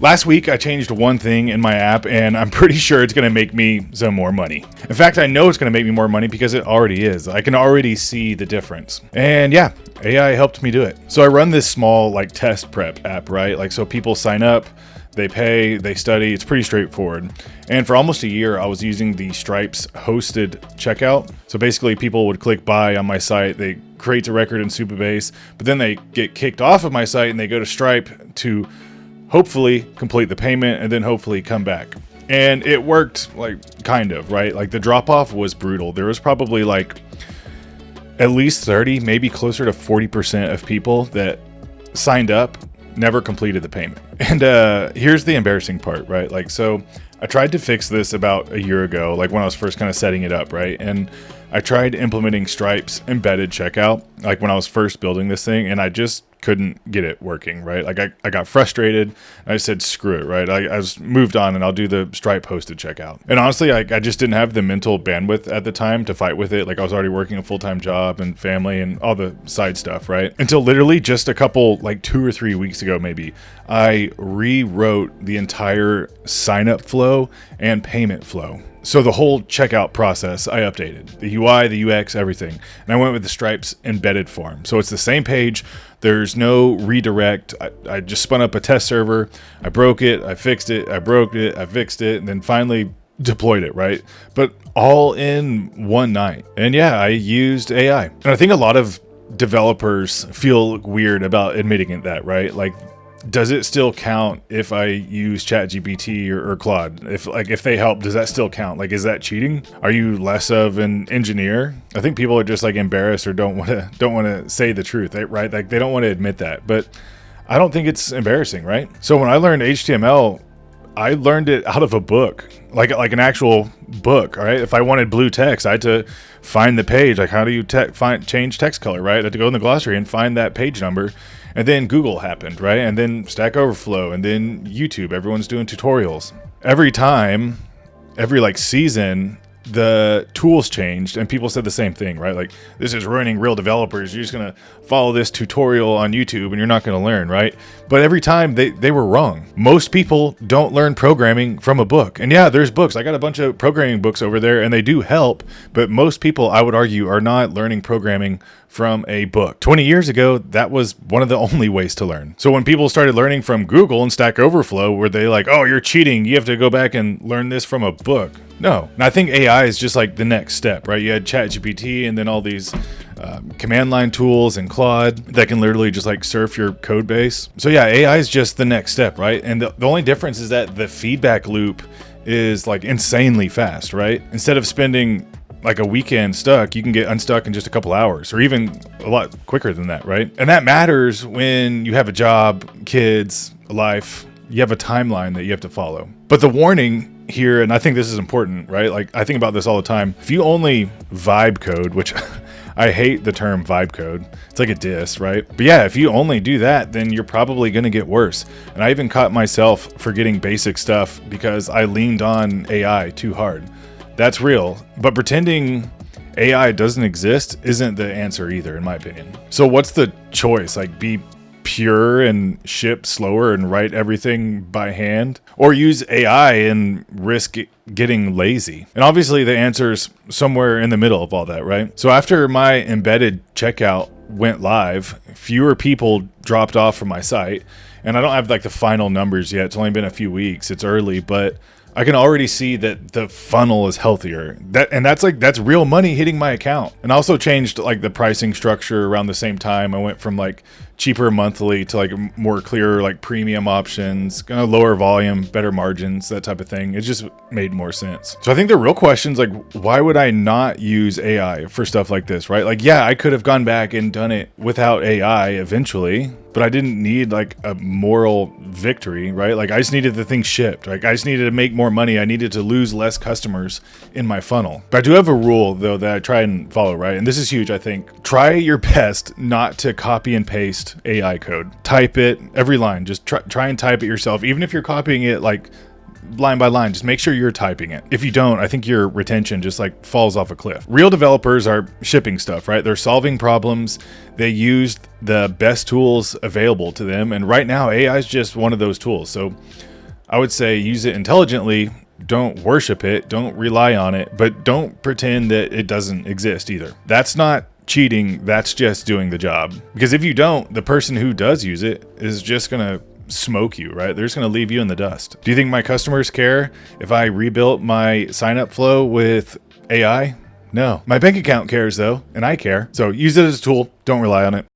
Last week, I changed one thing in my app, and I'm pretty sure it's going to make me some more money. In fact, I know it's going to make me more money because it already is. I can already see the difference. And yeah, AI helped me do it. So I run this small like test prep app, right? Like, so people sign up, they pay, they study. It's pretty straightforward. And for almost a year, I was using the Stripes hosted checkout. So basically, people would click buy on my site. They create a record in Supabase, but then they get kicked off of my site and they go to Stripe to hopefully complete the payment and then hopefully come back. And it worked, like, kind of, right? Like, the drop off was brutal. There was probably like at least 30, maybe closer to 40% of people that signed up never completed the payment. And here's the embarrassing part, right? Like, so I tried to fix this about a year ago, like when I was first kind of setting it up, right? And I tried implementing Stripe's embedded checkout, like when I was first building this thing, and I just couldn't get it working, right? Like I got frustrated. I said, screw it, right? I was moved on and I'll do the Stripe hosted checkout. And honestly, I just didn't have the mental bandwidth at the time to fight with it. Like I was already working a full-time job and family and all the side stuff, right? Until literally just a couple, like 2 or 3 weeks ago, maybe, I rewrote the entire sign-up flow and payment flow. So the whole checkout process, I updated the UI, the UX, everything. And I went with the Stripes embedded form. So it's the same page. There's no redirect. I just spun up a test server. I broke it. I fixed it. I broke it. I fixed it. And then finally deployed it, right? But all in one night. And yeah, I used AI. And I think a lot of developers feel weird about admitting that, right? Like, does it still count if I use ChatGPT or Claude? If they help, does that still count? Like, is that cheating? Are you less of an engineer? I think people are just like embarrassed or don't want to say the truth, right? Like they don't want to admit that. But I don't think it's embarrassing, right? So when I learned HTML, I learned it out of a book, like an actual book. All right. If I wanted blue text, I had to find the page. Like, how do you change text color, right? I had to go in the glossary and find that page number. And then Google happened, right? And then Stack Overflow, and then YouTube. Everyone's doing tutorials. Every time, every like season, the tools changed and people said the same thing, right? Like, this is ruining real developers. You're just going to follow this tutorial on YouTube and you're not going to learn, right? But every time they were wrong. Most people don't learn programming from a book. And yeah, there's books. I got a bunch of programming books over there and they do help. But most people, I would argue, are not learning programming from a book. 20 years ago, that was one of the only ways to learn. So when people started learning from Google and Stack Overflow, were they like, oh, you're cheating, you have to go back and learn this from a book? No. And I think AI is just like the next step, right? You had ChatGPT and then all these command line tools and Claude that can literally just like surf your code base. So yeah, AI is just the next step, right? And the only difference is that the feedback loop is like insanely fast, right? Instead of spending like a weekend stuck, you can get unstuck in just a couple hours or even a lot quicker than that, right? And that matters when you have a job, kids, a life. You have a timeline that you have to follow. But the warning here, and I think this is important, right? Like, I think about this all the time. If you only vibe code, which I hate the term vibe code. It's like a diss, right? But yeah, if you only do that, then you're probably going to get worse. And I even caught myself forgetting basic stuff because I leaned on AI too hard. That's real. But pretending AI doesn't exist isn't the answer either, in my opinion. So what's the choice? Like, be pure and ship slower and write everything by hand, or use AI and risk getting lazy? And obviously the answer's somewhere in the middle of all that, right? So after my embedded checkout went live, fewer people dropped off from my site, and I don't have like the final numbers yet. It's only been a few weeks. It's early, but I can already see that the funnel is healthier. That's real money hitting my account. And I also changed like the pricing structure around the same time. I went from like cheaper monthly to like more clear like premium options, kind of lower volume, better margins, that type of thing. It just made more sense. So I think the real question's like, why would I not use AI for stuff like this, right? Like, yeah, I could have gone back and done it without AI eventually, but I didn't need like a moral victory, right? Like, I just needed the thing shipped. Like, I just needed to make more money. I needed to lose less customers in my funnel. But I do have a rule though that I try and follow, right? And this is huge, I think. Try your best not to copy and paste AI code. Type it every line. Just try and type it yourself. Even if you're copying it like line by line. Just make sure you're typing it. If you don't, I think your retention just like falls off a cliff. Real developers are shipping stuff, right? They're solving problems. They used the best tools available to them. And right now, AI is just one of those tools. So I would say use it intelligently. Don't worship it. Don't rely on it. But don't pretend that it doesn't exist either. That's not cheating. That's just doing the job. Because if you don't, the person who does use it is just going to smoke you, right? They're just going to leave you in the dust. Do you think my customers care if I rebuilt my sign up flow with AI? No. My bank account cares though, and I care. So use it as a tool. Don't rely on it.